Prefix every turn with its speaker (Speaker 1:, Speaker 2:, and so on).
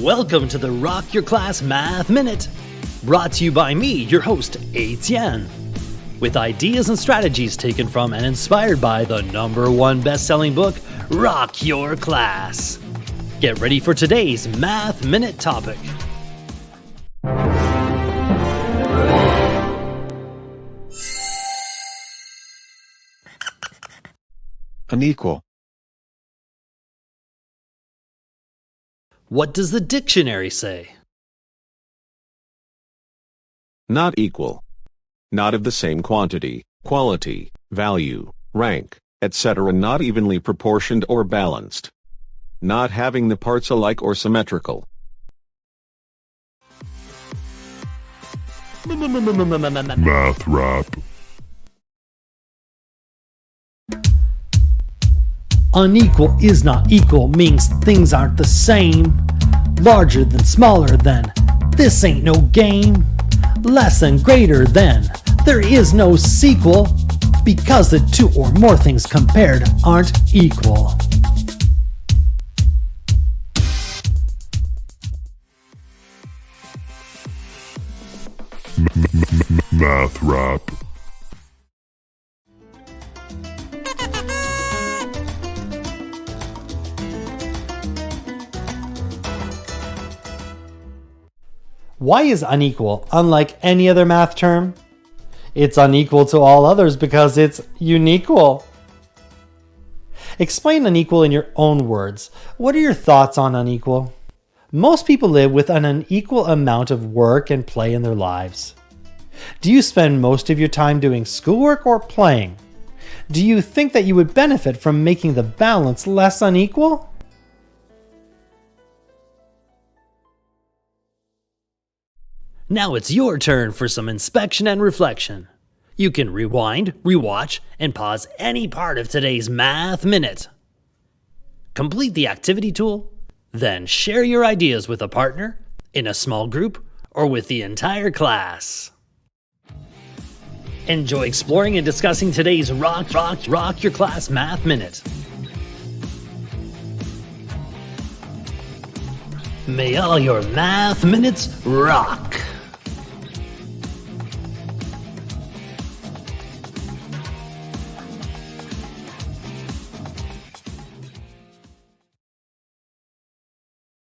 Speaker 1: Welcome to the Rock Your Class Math Minute, brought to you by me, your host, Etienne, with ideas and strategies taken from and inspired by the #1 best-selling book, Rock Your Class. Get ready for today's Math Minute topic.
Speaker 2: Unequal.
Speaker 1: What does the dictionary say?
Speaker 2: Not equal. Not of the same quantity, quality, value, rank, etc. Not evenly proportioned or balanced. Not having the parts alike or symmetrical.
Speaker 3: Math rap.
Speaker 1: Unequal is not equal means things aren't the same. Larger than smaller than, this ain't no game. Less than greater than, there is no sequel, because the two or more things compared aren't equal.
Speaker 3: Math rap.
Speaker 1: Why is unequal unlike any other math term? It's unequal to all others because it's UNEQUAL. Explain unequal in your own words. What are your thoughts on unequal? Most people live with an unequal amount of work and play in their lives. Do you spend most of your time doing schoolwork or playing? Do you think that you would benefit from making the balance less unequal? Now it's your turn for some inspection and reflection. You can rewind, rewatch, and pause any part of today's Math Minute. Complete the activity tool, then share your ideas with a partner, in a small group, or with the entire class. Enjoy exploring and discussing today's Rock Your Class Math Minute. May all your math minutes rock!